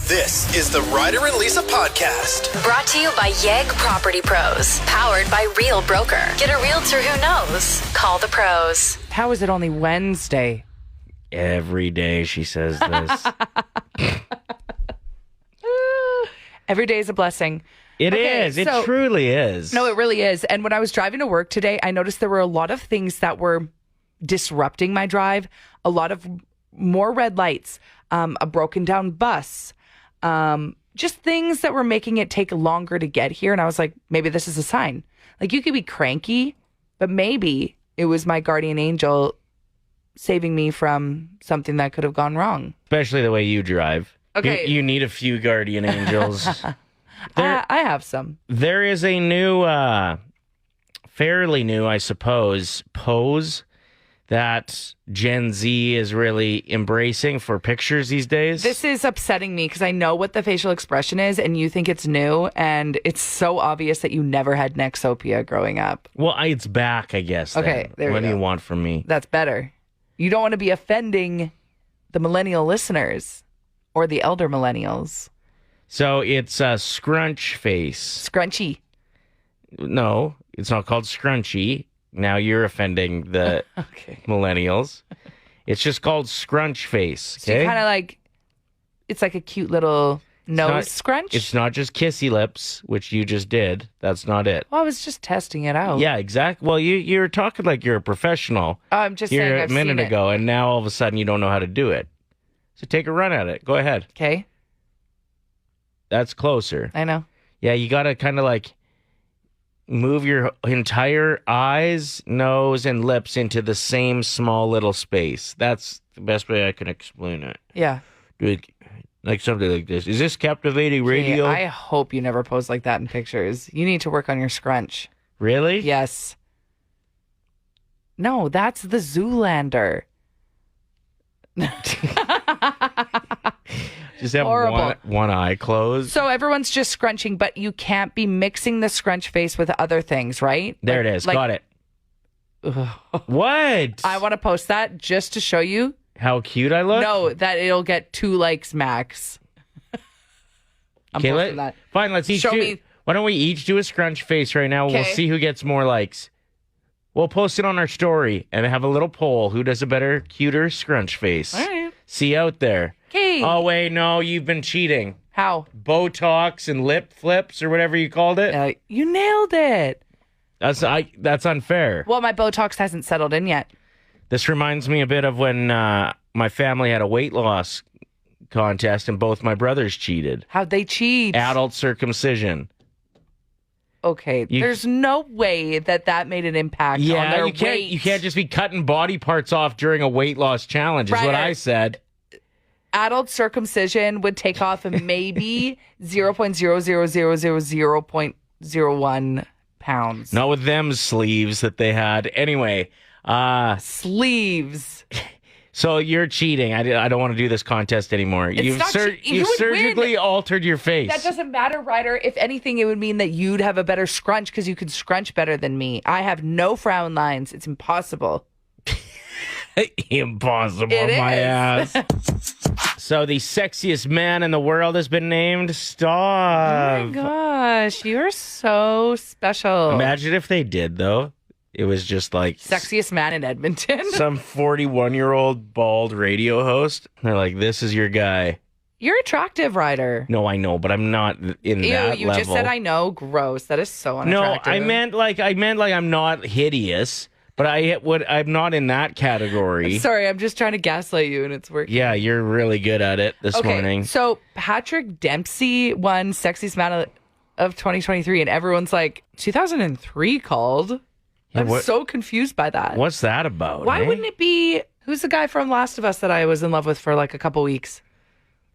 This is the Ryder and Lisa podcast. Brought to you by Yegg Property Pros. Powered by Real Broker. Get a realtor who knows. Call the pros. How is it only Wednesday? Every day she says this. Every day is a blessing. It is. It truly is. No, it really is. And when I was driving to work today, I noticed there were a lot of things that were disrupting my drive. A lot of more red lights, a broken down bus, just things that were making it take longer to get here. And I was like, maybe this is a sign. Like, you could be cranky, but maybe it was my guardian angel saving me from something that could have gone wrong. Especially the way you drive. Okay. You need a few guardian angels. I have some. There is a new, fairly new, I suppose, pose that Gen Z is really embracing for pictures these days. This is upsetting me because I know what the facial expression is and you think it's new, and it's so obvious that you never had Nexopia growing up. Well, it's back, I guess. Okay, then. there we What do go. you want from me? That's better. You don't want to be offending the millennial listeners or the elder millennials. So it's a scrunch face. Scrunchy. No, it's not called scrunchy. Now you're offending the Okay. millennials. It's just called scrunch face. So you Okay? kind of like, it's like a cute little nose not- scrunch. It's not just kissy lips, which you just did. That's not it. Well, I was just testing it out. Yeah, exactly. Well, you're talking like you're a professional I'm just here saying a I've minute seen ago, and now all of a sudden you don't know how to do it. So take a run at it. Go ahead. it. Okay, That's closer. I know. Yeah, you got to kind of like move your entire eyes, nose, and lips into the same small little space. That's the best way I can explain it. Yeah. Like something like this. Is this captivating radio? I hope you never pose like that in pictures. You need to work on your scrunch. Really? Yes. No, that's the Zoolander. Just have Horrible. one eye closed. So everyone's just scrunching, but you can't be mixing the scrunch face with other things, right? There it is. Got it. What? I want to post that just to show you. How cute I look? No, that it'll get 2 likes max. I'm posting that. Fine, let's each Show do... me. Why don't we each do a scrunch face right now? We'll Okay. see who gets more likes. We'll post it on our story and have a little poll. Who does a better, cuter scrunch face? All right. See you out there. Okay. Oh, wait, no, you've been cheating. How? Botox and lip flips or whatever you called it. You nailed it. That's unfair. Well, my Botox hasn't settled in yet. This reminds me a bit of when my family had a weight loss contest and both my brothers cheated. How'd they cheat? Adult circumcision. Okay, there's no way that made an impact on Yeah, their you weight. can't just be cutting body parts off during a weight loss challenge, is what Right. I said. Adult circumcision would take off maybe 0.00000.01 pounds. Not with them sleeves that they had. Anyway, Sleeves. so you're cheating. I don't want to do this contest anymore. It's You've not you you've would surgically win. altered your face. That doesn't matter, Ryder. If anything, it would mean that you'd have a better scrunch because you could scrunch better than me. I have no frown lines. It's impossible. Impossible, It my is. ass. So the sexiest man in the world has been named. Stop. Oh my gosh, you're so special. Imagine if they did, though. It was just like Sexiest man in Edmonton. some 41-year-old bald radio host. They're like, this is your guy. You're attractive, Ryder. No, I know, but I'm not in Ew, that you level. just said I know. Gross. That is so No, unattractive. I meant like I'm not hideous, but I'm not in that category. Sorry, I'm just trying to gaslight you, and it's working. Yeah, you're really good at it this morning. So Patrick Dempsey won Sexiest Man of 2023, and everyone's like, 2003 called? Yeah, I'm so confused by that. What's that about? Why eh? wouldn't it be, who's the guy from Last of Us that I was in love with for like a couple weeks?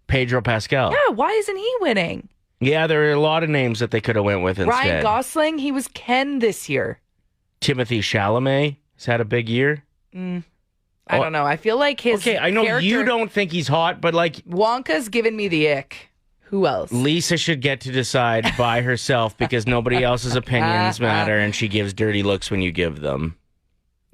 Pedro Pascal. Yeah, why isn't he winning? Yeah, there are a lot of names that they could have went with instead. Ryan Gosling, he was Ken this year. Timothy Chalamet has had a big year. I don't know. I feel like his Okay, I know character, you don't think he's hot, but like Wonka's given me the ick. Who else? Lisa should get to decide by herself because nobody else's opinions matter and she gives dirty looks when you give them.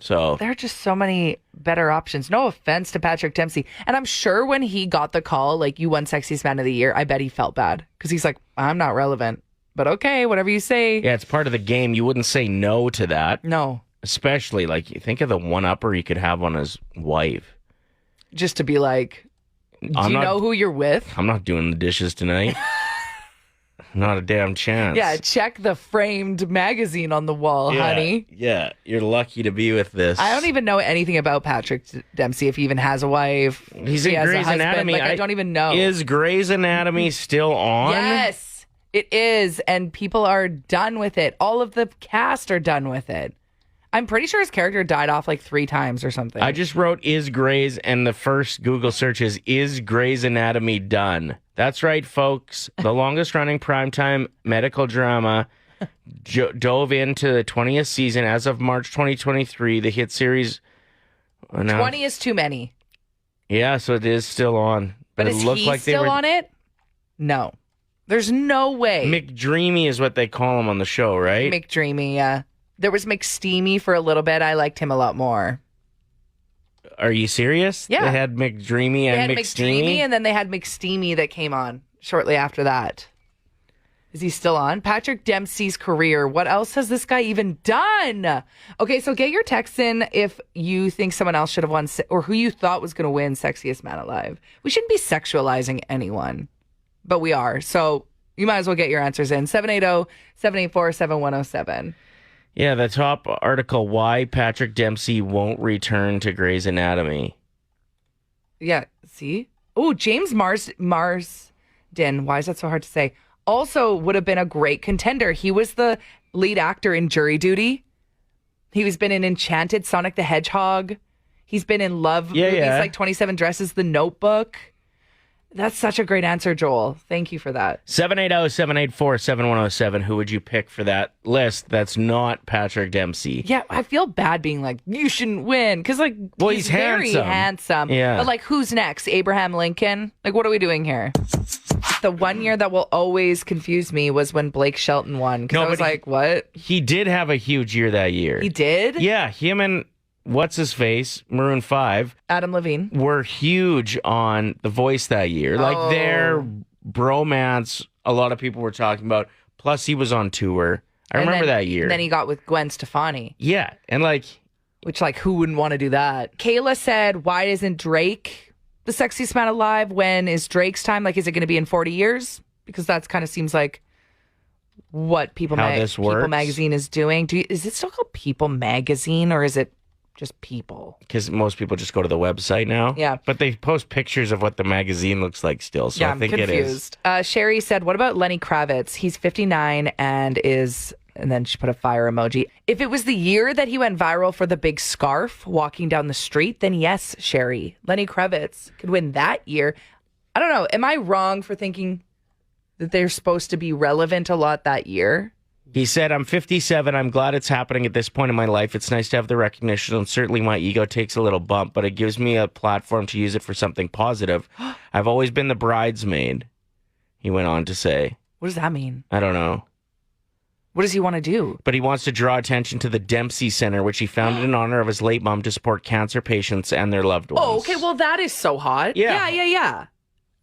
So There are just so many better options. No offense to Patrick Dempsey. And I'm sure when he got the call, like, you won Sexiest Man of the Year, I bet he felt bad. Because he's like, I'm not relevant. But okay, whatever you say. yeah, it's part of the game. You wouldn't say no to that. No. Especially, like, you think of the one-upper he could have on his wife. Just to be like, do you know who you're with? I'm not doing the dishes tonight. Not a damn chance. Yeah, check the framed magazine on the wall, honey. Yeah, you're lucky to be with this. I don't even know anything about Patrick Dempsey, if he even has a wife. He's he in has a Grey's husband. Anatomy. Like, I don't even know. Is Grey's Anatomy still on? Yes, it is. And people are done with it. All of the cast are done with it. I'm pretty sure his character died off like 3 times or something. I just wrote "is Grey's" and the first Google search is Grey's Anatomy done? That's right, folks. The longest-running primetime medical drama dove into the 20th season as of March 2023. The hit series. 20 is too many. Yeah, so it is still on. But it is looked he like they still were... on it? No. There's no way. McDreamy is what they call him on the show, right? McDreamy, yeah. There was McSteamy for a little bit. I liked him a lot more. Are you serious? Yeah. They had McDreamy They and had McDreamy, and then they had McSteamy that came on shortly after that. Is he still on? Patrick Dempsey's career. What else has this guy even done? Okay, so get your texts in if you think someone else should have won or who you thought was going to win Sexiest Man Alive. We shouldn't be sexualizing anyone, but we are. So you might as well get your answers in. 780-784-7107. Yeah, the top article, why Patrick Dempsey won't return to Grey's Anatomy. Yeah, see? Oh, James Marsden. Why is that so hard to say? Also would have been a great contender. He was the lead actor in Jury Duty. He's been in Enchanted, Sonic the Hedgehog. He's been in love movies like 27 Dresses, The Notebook. That's such a great answer, Joel. Thank you for that. 780-784-7107. Who would you pick for that list that's not Patrick Dempsey? Yeah, I feel bad being like, you shouldn't win. Because, like, well, he's handsome. very handsome. Yeah. But, like, who's next? Abraham Lincoln? Like, what are we doing here? The one year that will always confuse me was when Blake Shelton won. Because I was like, what? He did have a huge year that year. He did? Yeah, him and what's-his-face, Maroon 5, Adam Levine, were huge on The Voice that year. Like, their bromance, a lot of people were talking about. Plus, he was on tour. I remember that year. And then he got with Gwen Stefani. Yeah, and like... Which, like, who wouldn't want to do that? Kayla said, why isn't Drake the sexiest man alive? When is Drake's time? Like, is it going to be in 40 years? Because that kind of seems like what People Magazine is doing. Is it still called People Magazine, or is it just People? Because most people just go to the website now. Yeah. But they post pictures of what the magazine looks like still, so yeah, I think I'm confused. it is. Sherry said, what about Lenny Kravitz? He's 59 and is... And then she put a fire emoji. If it was the year that he went viral for the big scarf walking down the street, then yes, Sherry. Lenny Kravitz could win that year. I don't know. Am I wrong for thinking that they're supposed to be relevant a lot that year? He said, I'm 57. I'm glad it's happening at this point in my life. It's nice to have the recognition, and certainly my ego takes a little bump, but it gives me a platform to use it for something positive. I've always been the bridesmaid, he went on to say. What does that mean? I don't know. What does he want to do? But he wants to draw attention to the Dempsey Center, which he founded in honor of his late mom to support cancer patients and their loved ones. Oh, okay. Well, that is so hot. Yeah.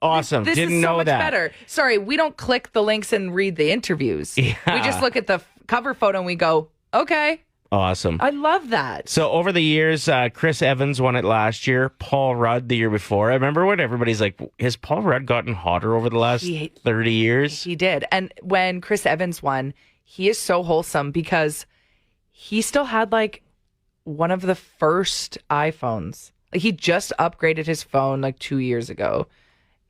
Awesome. This Didn't is so know much that. better. Sorry, we don't click the links and read the interviews. Yeah. We just look at the cover photo and we go, okay. Awesome. I love that. So over the years, Chris Evans won it last year. Paul Rudd the year before. I remember when everybody's like, has Paul Rudd gotten hotter over the last 30 years? He did. And when Chris Evans won, he is so wholesome because he still had like one of the first iPhones. Like, he just upgraded his phone like 2 years ago.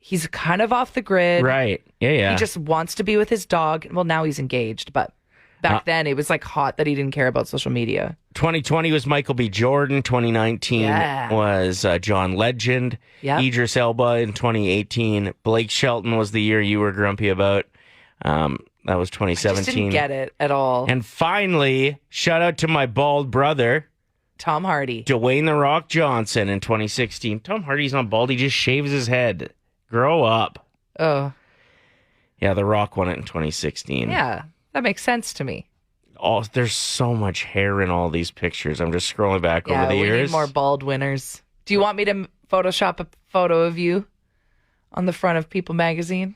He's kind of off the grid. Right. Yeah. He just wants to be with his dog. Well, now he's engaged, but back then it was like hot that he didn't care about social media. 2020 was Michael B. Jordan. 2019 was John Legend. Yep. Idris Elba in 2018. Blake Shelton was the year you were grumpy about. That was 2017. I just didn't get it at all. And finally, shout out to my bald brother, Tom Hardy. Dwayne The Rock Johnson in 2016. Tom Hardy's not bald. He just shaves his head. Grow up. Oh. Yeah, The Rock won it in 2016. Yeah, that makes sense to me. there's so much hair in all these pictures. I'm just scrolling back Yeah, over the we years. need more bald winners. Do you want me to Photoshop a photo of you on the front of People magazine?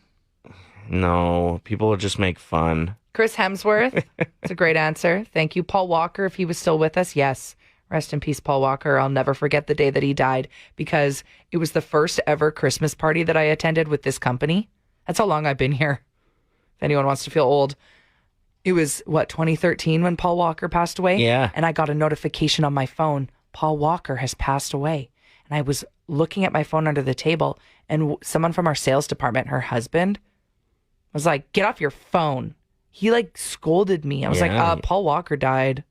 No, people will just make fun. Chris Hemsworth. It's a great answer. Thank you. Paul Walker, if he was still with us, yes. Rest in peace, Paul Walker. I'll never forget the day that he died because it was the first ever Christmas party that I attended with this company. That's how long I've been here. If anyone wants to feel old. It was, 2013 when Paul Walker passed away? Yeah. And I got a notification on my phone. Paul Walker has passed away. And I was looking at my phone under the table, and someone from our sales department, her husband, was like, get off your phone. He scolded me. I was Yeah. Paul Walker died.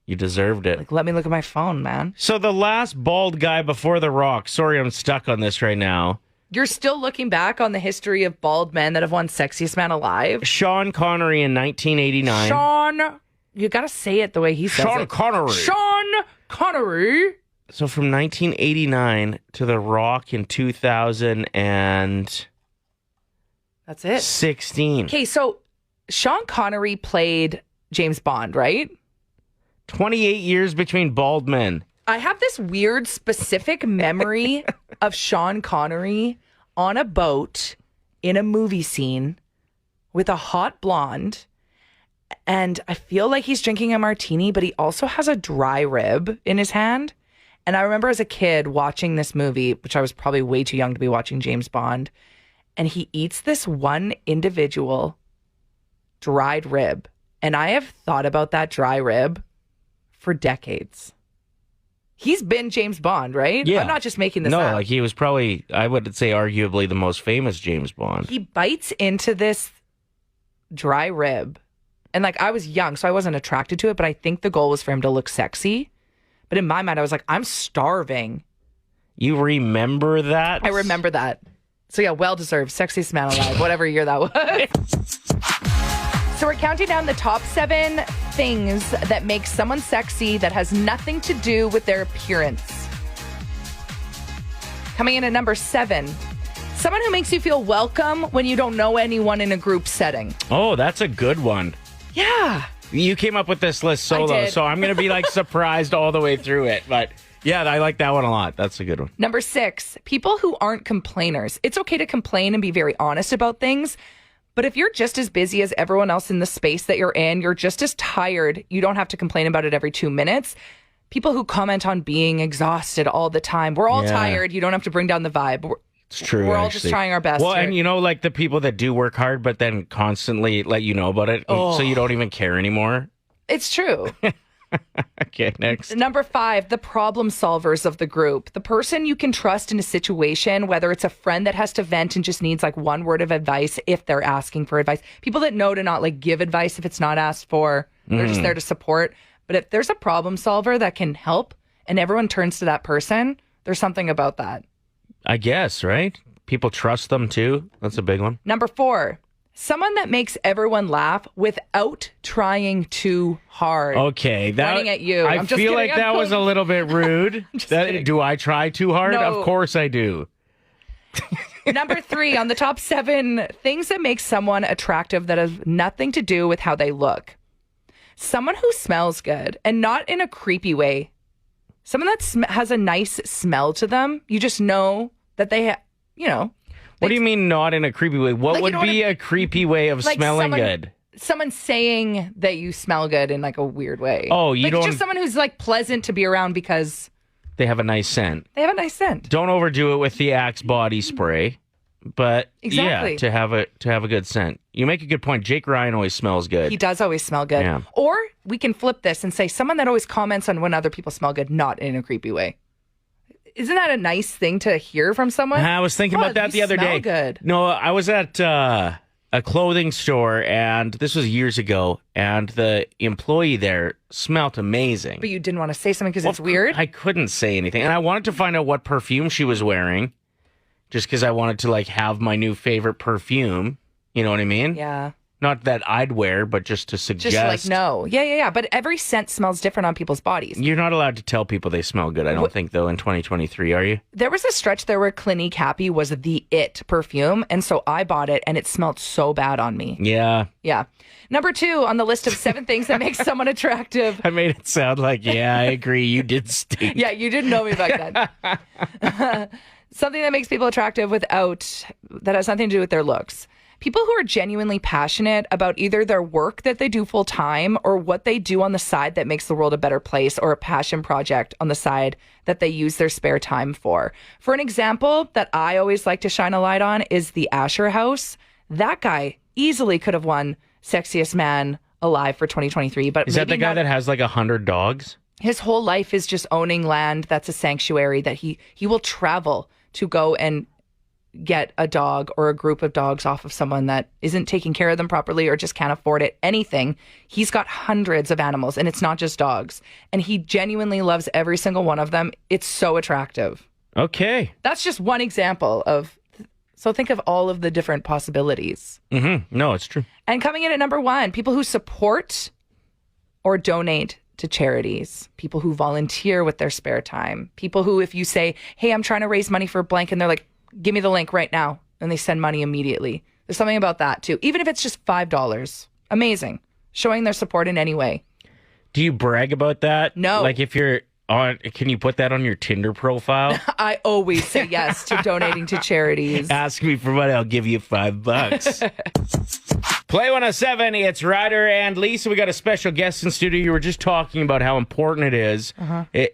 You deserved it. Let me look at my phone, man. So the last bald guy before The Rock. Sorry, I'm stuck on this right now. You're still looking back on the history of bald men that have won Sexiest Man Alive? Sean Connery in 1989. Sean, you got to say it the way he says Sean it. Connery. Sean Connery. So from 1989 to The Rock in 2016. That's it. Okay, so Sean Connery played James Bond, right? 28 years between bald men. I have this weird specific memory of Sean Connery on a boat in a movie scene with a hot blonde. And I feel like he's drinking a martini, but he also has a dry rib in his hand. And I remember as a kid watching this movie, which I was probably way too young to be watching James Bond. And he eats this one individual dried rib. And I have thought about that dry rib for decades. He's been James Bond, right? Yeah. I'm not just making this up. No, he was probably, I would say, arguably the most famous James Bond. He bites into this dry rib. And I was young, so I wasn't attracted to it, but I think the goal was for him to look sexy. But in my mind, I was like, I'm starving. You remember that? I remember that. So yeah, well-deserved. Sexiest Man Alive, whatever year that was. So we're counting down the top 7 things that make someone sexy that has nothing to do with their appearance. Coming in at number 7, someone who makes you feel welcome when you don't know anyone in a group setting. Oh, that's a good one. Yeah. You came up with this list I solo, did. so I'm going to be surprised all the way through it. But yeah, I like that one a lot. That's a good one. Number 6, people who aren't complainers. It's okay to complain and be very honest about things. But if you're just as busy as everyone else in the space that you're in, you're just as tired, you don't have to complain about it every 2 minutes. People who comment on being exhausted all the time. We're all tired. You don't have to bring down the vibe. It's true. We're all just trying our best. Well, here. and the people that do work hard, but then constantly let you know about it, so you don't even care anymore. It's true. Okay, next. Number 5, the problem solvers of the group. The person you can trust in a situation, whether it's a friend that has to vent and just needs one word of advice if they're asking for advice. People that know to not give advice if it's not asked for. They're just there to support. But if there's a problem solver that can help and everyone turns to that person, there's something about that. I guess, right? People trust them too. That's a big one. Number 4, someone that makes everyone laugh without trying too hard. Okay, Pointing at you. I I'm just feel kidding. like that was a little bit rude. Kidding. Do I try too hard? No. Of course I do. Number 3 on the top 7 things that make someone attractive that have nothing to do with how they look. Someone who smells good and not in a creepy way. Someone that has a nice smell to them. You just know that they What do you mean not in a creepy way? What would you know be a creepy way of smelling good? Someone saying that you smell good in a weird way. Oh, you don't... just someone who's pleasant to be around because They have a nice scent. they have a nice scent. Don't overdo it with the Axe body spray, but Exactly. yeah, to have a good scent. You make a good point. Jake Ryan always smells good. He does always smell good. Yeah. Or we can flip this and say someone that always comments on when other people smell good, not in a creepy way. Isn't that a nice thing to hear from someone? I was thinking about that you the other smell day. Good. No, I was at a clothing store, and this was years ago, and the employee there smelled amazing. But you didn't want to say something because it's weird? I couldn't say anything, and I wanted to find out what perfume she was wearing, just because I wanted to have my new favorite perfume. You know what I mean? Yeah. Not that I'd wear, but just to suggest. Just like, no. Yeah. But every scent smells different on people's bodies. You're not allowed to tell people they smell good, I don't think, though, in 2023, are you? There was a stretch there where Clinique Happy was the it perfume, and so I bought it, and it smelled so bad on me. Yeah. Yeah. Number 2 on the list of 7 things that make someone attractive. I made it sound like, yeah, I agree, you did stink. Yeah, you didn't know me back then. Something that makes people attractive that has nothing to do with their looks. People who are genuinely passionate about either their work that they do full time or what they do on the side that makes the world a better place, or a passion project on the side that they use their spare time for. For an example that I always like to shine a light on is the Asher House. That guy easily could have won Sexiest Man Alive for 2023. But is that the guy that has like 100 dogs? His whole life is just owning land that's a sanctuary that he will travel to go and get a dog or a group of dogs off of someone that isn't taking care of them properly or just can't afford it. Anything. He's got hundreds of animals, and it's not just dogs. And he genuinely loves every single one of them. It's so attractive. Okay. That's just one example of... So think of all of the different possibilities. Mm-hmm. No, it's true. And coming in at number 1, people who support or donate to charities, people who volunteer with their spare time, people who, if you say, hey, I'm trying to raise money for blank, and they're like, give me the link right now, and they send money immediately. There's something about that too. Even if it's just $5. Amazing. Showing their support in any way. Do you brag about that? No. Like if you're on, can you put that on your Tinder profile? I always say yes to donating to charities. Ask me for money, I'll give you $5. Play 107, it's Ryder and Lisa. We got a special guest in studio. You were just talking about how important it is.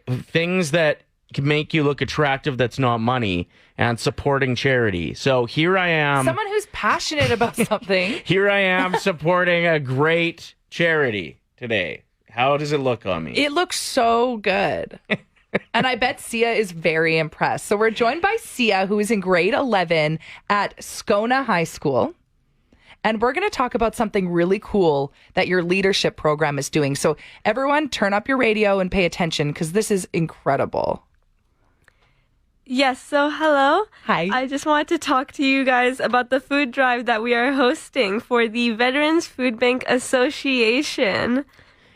Things that can make you look attractive that's not money, and supporting charity. So here I am. Someone who's passionate about something. Here I am supporting a great charity today. How does it look on me? It looks so good. And I bet Sia is very impressed. So we're joined by Sia, who is in grade 11 at Scona High School. And we're going to talk about something really cool that your leadership program is doing. So everyone turn up your radio and pay attention, because this is incredible. Yes, so hello. Hi. I just wanted to talk to you guys about the food drive that we are hosting for the Veterans Food Bank Association.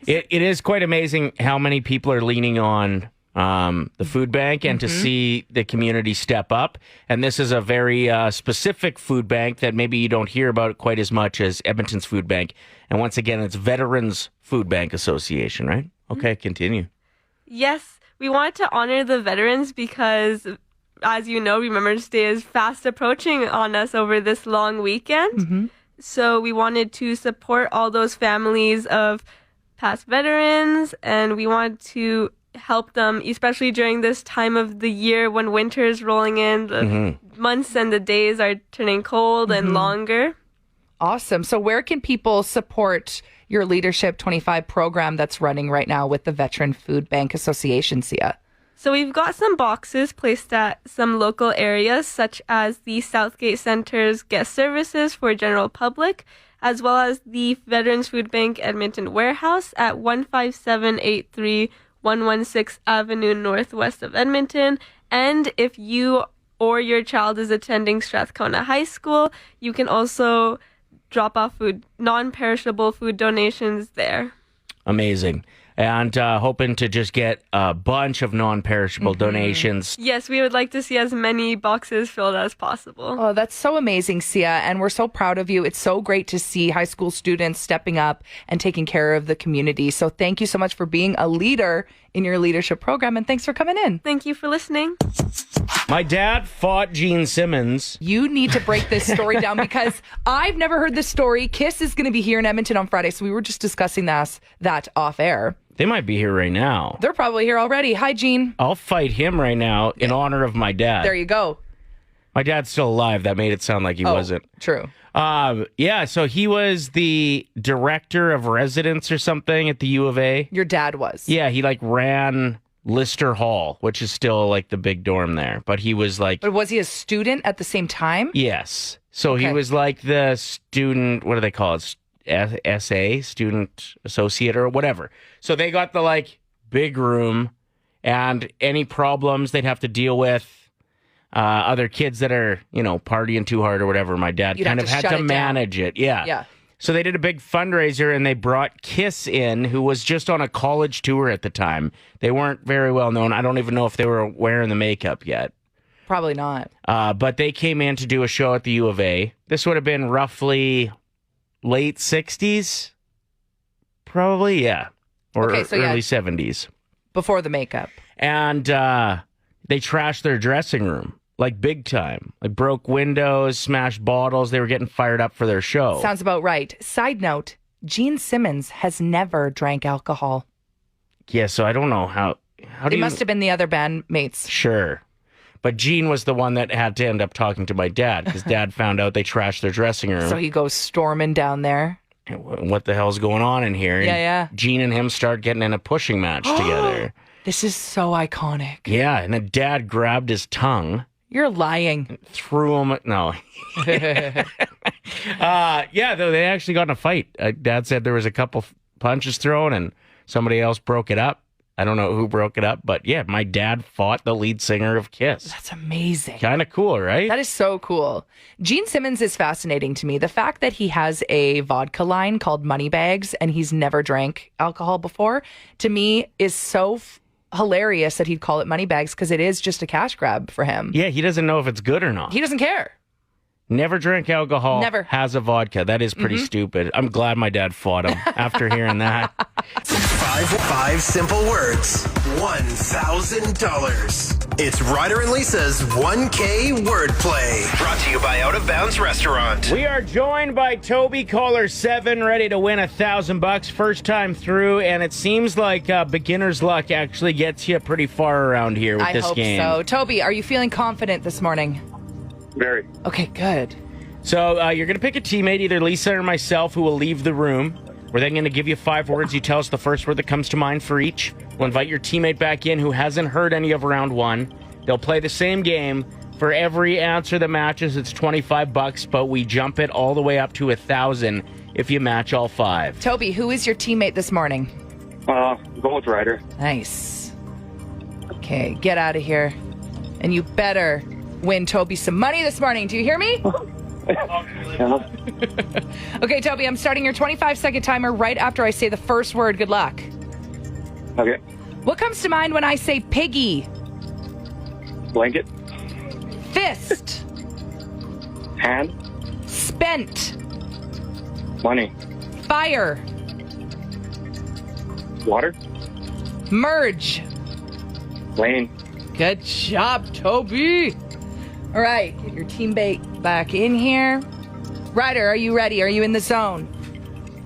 It is quite amazing how many people are leaning on the food bank and to see the community step up. And this is a very specific food bank that maybe you don't hear about quite as much as Edmonton's food bank. And once again, it's Veterans Food Bank Association, right? Okay, continue. Yes, we wanted to honor the veterans because, as you know, Remembrance Day is fast approaching on us over this long weekend. So we wanted to support all those families of past veterans, and we wanted to help them, especially during this time of the year when winter is rolling in. The months and the days are turning cold and longer. Awesome. So where can people support your Leadership 25 program that's running right now with the Veteran Food Bank Association, Sia? So we've got some boxes placed at some local areas, such as the Southgate Center's guest services for general public, as well as the Veterans Food Bank Edmonton warehouse at 15783 116 Avenue Northwest of Edmonton. And if you or your child is attending Strathcona High School, you can also drop off non-perishable food donations there. Amazing. And hoping to just get a bunch of non-perishable donations. Yes, we would like to see as many boxes filled as possible. Oh, that's so amazing, Sia. And we're so proud of you. It's so great to see high school students stepping up and taking care of the community. So thank you so much for being a leader in your leadership program. And thanks for coming in. Thank you for listening. My dad fought Gene Simmons. You need to break this story down because I've never heard this story. Kiss is going to be here in Edmonton on Friday. So we were just discussing that off air. They might be here right now. They're probably here already. Hi, Gene. I'll fight him right now in honor of my dad. There you go. My dad's still alive. That made it sound like he wasn't. True. Yeah, so he was the director of residence or something at the U of A. Your dad was. Yeah, he ran Lister Hall, which is still like the big dorm there. But he was like... But was he a student at the same time? Yes. So he was like the student, what do they call it? SA, student associate or whatever. So they got the big room, and any problems they'd have to deal with other kids that are, partying too hard or whatever. My dad kind of had to manage it. Yeah. So they did a big fundraiser and they brought Kiss in, who was just on a college tour at the time. They weren't very well known. I don't even know if they were wearing the makeup yet. Probably not. But they came in to do a show at the U of A. This would have been roughly late 60s. Probably, yeah. Or Okay, so early 70s. Before the makeup. And they trashed their dressing room. Like big time. Like broke windows, smashed bottles. They were getting fired up for their show. Sounds about right. Side note, Gene Simmons has never drank alcohol. Yeah, so I don't know how do It you... must have been the other bandmates. Sure. But Gene was the one that had to end up talking to my dad because Dad found out they trashed their dressing room. So he goes storming down there. What the hell's going on in here? Yeah, And yeah. Gene and him start getting in a pushing match together. This is so iconic. Yeah, and then Dad grabbed his tongue. You're lying. Threw him. No. Yeah, though they actually got in a fight. Dad said there was a couple punches thrown and somebody else broke it up. I don't know who broke it up, but yeah, my dad fought the lead singer of Kiss. That's amazing. Kind of cool, right? That is so cool. Gene Simmons is fascinating to me. The fact that he has a vodka line called Moneybags and he's never drank alcohol before, to me, is so hilarious that he'd call it Moneybags because it is just a cash grab for him. Yeah, he doesn't know if it's good or not. He doesn't care. Never drank alcohol. Never. Has a vodka. That is pretty stupid. I'm glad my dad fought him after hearing that. Five simple words. $1,000. It's Ryder and Lisa's 1K wordplay. Brought to you by Out of Bounds Restaurant. We are joined by Toby, caller 7, ready to win $1,000 first time through, and it seems like beginner's luck actually gets you pretty far around here with this game. I hope so. Toby, are you feeling confident this morning? Very. Okay, good. So you're going to pick a teammate, either Lisa or myself, who will leave the room. We're then going to give you 5 words. You tell us the first word that comes to mind for each. We'll invite your teammate back in who hasn't heard any of round 1. They'll play the same game. For every answer that matches, it's $25, but we jump it all the way up to $1,000 if you match all 5. Toby, who is your teammate this morning? Go with Ryder. Nice. Okay, get out of here. And you better win Toby some money this morning. Do you hear me? Yeah. Okay, Toby, I'm starting your 25-second timer right after I say the first word. Good luck. Okay. What comes to mind when I say piggy? Blanket. Fist. Hand. Spent. Money. Fire. Water. Merge. Lane. Good job, Toby. All right, get your teammate back in here. Ryder, are you ready? Are you in the zone?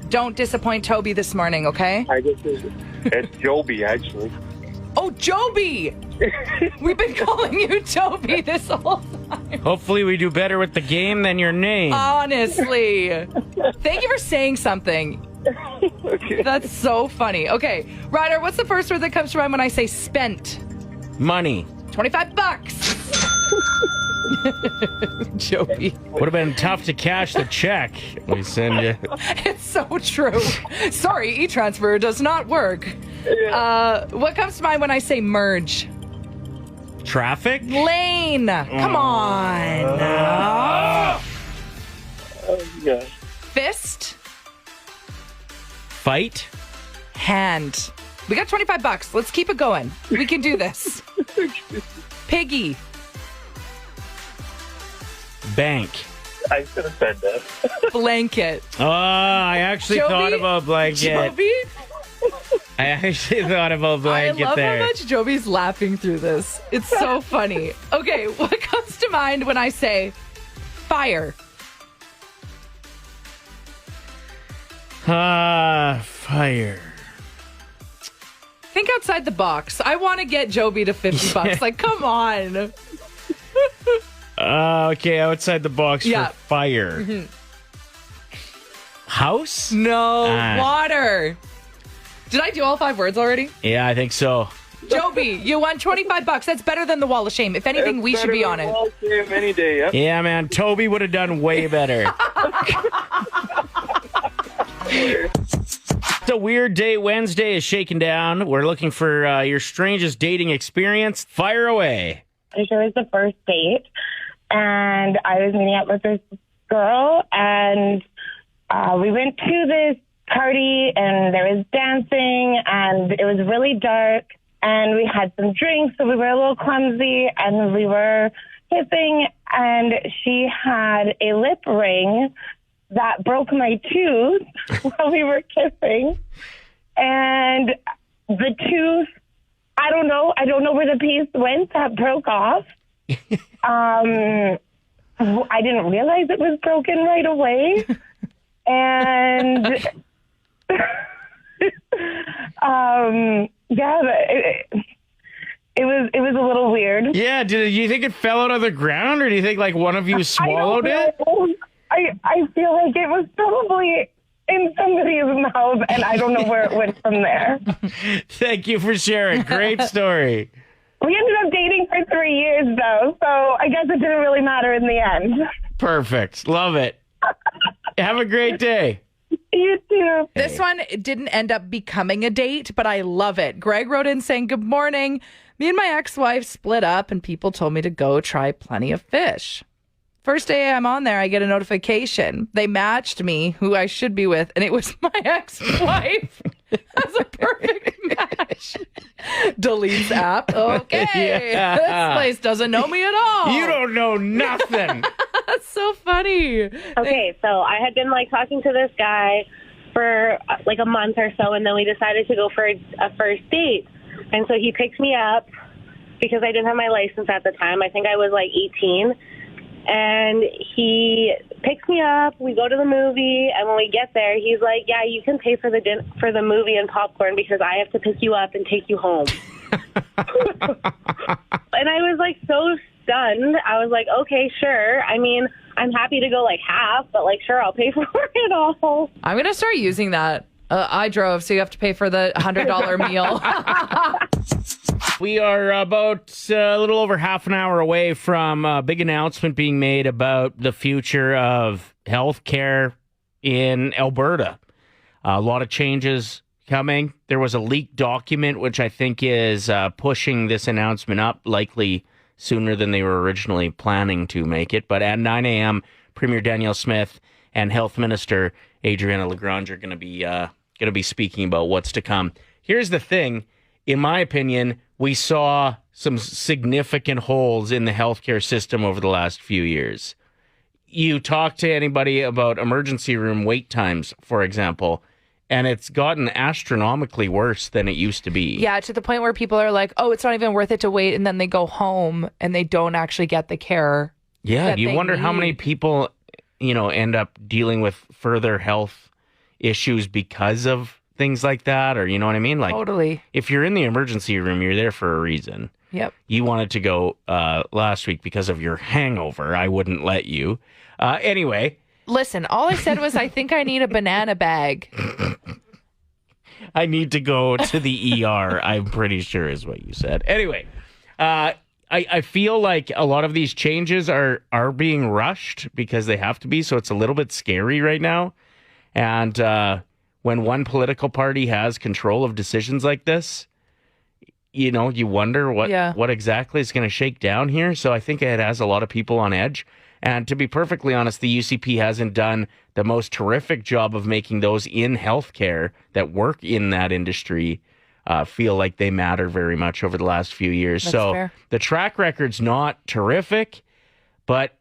Don't disappoint Toby this morning, okay? I guess it's Joby, actually. Oh, Joby! We've been calling you Toby this whole time. Hopefully we do better with the game than your name. Honestly. Thank you for saying something. Okay. That's so funny. Okay, Ryder, what's the first word that comes to mind when I say spent? Money. $25. Joey. Would have been tough to cash the check. We send you. It's so true. Sorry, e-transfer does not work. What comes to mind when I say merge? Traffic? Lane. Come on. Yeah. Fist. Fight? Hand. We got $25. Let's keep it going. We can do this. Piggy. Bank. I should have said that. Blanket. Oh, I actually Joby? thought about blanket. Joby? I actually thought about blanket I love there. how much Joby's laughing through this. It's so funny. Okay, what comes to mind when I say fire? Fire. Think outside the box. I want to get Joby to $50. Like, come on. Okay, outside the box Yeah. for fire. House? No, Ah. water. Did I do all 5 words already? Yeah, I think so. Joby, you won $25. That's better than the wall of shame. If anything, we should be on it. Any day, yep. Yeah, man, Toby would have done way better. It's a weird day. Wednesday is shaking down. We're looking for your strangest dating experience. Fire away. It was the first date, and I was meeting up with this girl, and we went to this party and there was dancing and it was really dark and we had some drinks, so we were a little clumsy and we were kissing, and she had a lip ring that broke my tooth while we were kissing. And the tooth, I don't know where the piece went that broke off. I didn't realize it was broken right away. And it was a little weird. Yeah, do you think it fell out of the ground, or do you think like one of you swallowed it? I feel like it was probably in somebody's mouth, and I don't know where it went from there. Thank you for sharing. Great story. We ended up dating for 3 years, though, so I guess it didn't really matter in the end. Perfect. Love it. Have a great day. You too. This one didn't end up becoming a date, but I love it. Greg wrote in saying, "Good morning. Me and my ex-wife split up and people told me to go try Plenty of Fish. First day I'm on there, I get a notification. They matched me, who I should be with, and it was my ex-wife. That's a perfect match. Deletes app. Okay. Yeah. This place doesn't know me at all. You don't know nothing. That's so funny. Okay, so I had been talking to this guy for a month or so, and then we decided to go for a first date. And so he picked me up because I didn't have my license at the time. I think I was 18. And he picks me up, we go to the movie, and when we get there, he's like, yeah, you can pay for the movie and popcorn because I have to pick you up and take you home. And I was so stunned. I was like, okay, sure. I mean, I'm happy to go half, but sure, I'll pay for it all. I'm going to start using that. I drove, so you have to pay for the $100 meal. We are about a little over half an hour away from a big announcement being made about the future of healthcare in Alberta. A lot of changes coming. There was a leaked document, which I think is pushing this announcement up, likely sooner than they were originally planning to make it. But at 9 a.m., Premier Danielle Smith and Health Minister Adriana Lagrange are going to be speaking about what's to come. Here's the thing. In my opinion, we saw some significant holes in the healthcare system over the last few years. You talk to anybody about emergency room wait times, for example, and it's gotten astronomically worse than it used to be. Yeah, to the point where people are like, oh, it's not even worth it to wait, and then they go home and they don't actually get the care. Yeah, you wonder how many people, end up dealing with further health issues because of things like that, or you know what I mean? Totally. If you're in the emergency room, you're there for a reason. Yep. You wanted to go last week because of your hangover. I wouldn't let you. Anyway. Listen, all I said was I think I need a banana bag. I need to go to the ER, I'm pretty sure is what you said. Anyway, I feel like a lot of these changes are being rushed because they have to be, so it's a little bit scary right now. And when one political party has control of decisions like this, you wonder what exactly is going to shake down here. So I think it has a lot of people on edge. And to be perfectly honest, the UCP hasn't done the most terrific job of making those in healthcare that work in that industry feel like they matter very much over the last few years. That's so fair. The track record's not terrific, but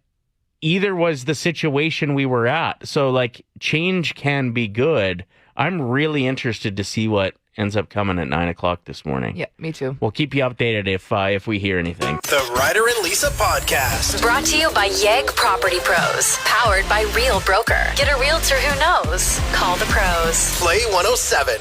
either was the situation we were at. So change can be good. I'm really interested to see what ends up coming at 9 o'clock this morning. Yeah, me too. We'll keep you updated if we hear anything. The Ryder and Lisa Podcast. Brought to you by Yegg Property Pros. Powered by Real Broker. Get a realtor who knows. Call the pros. Play 107.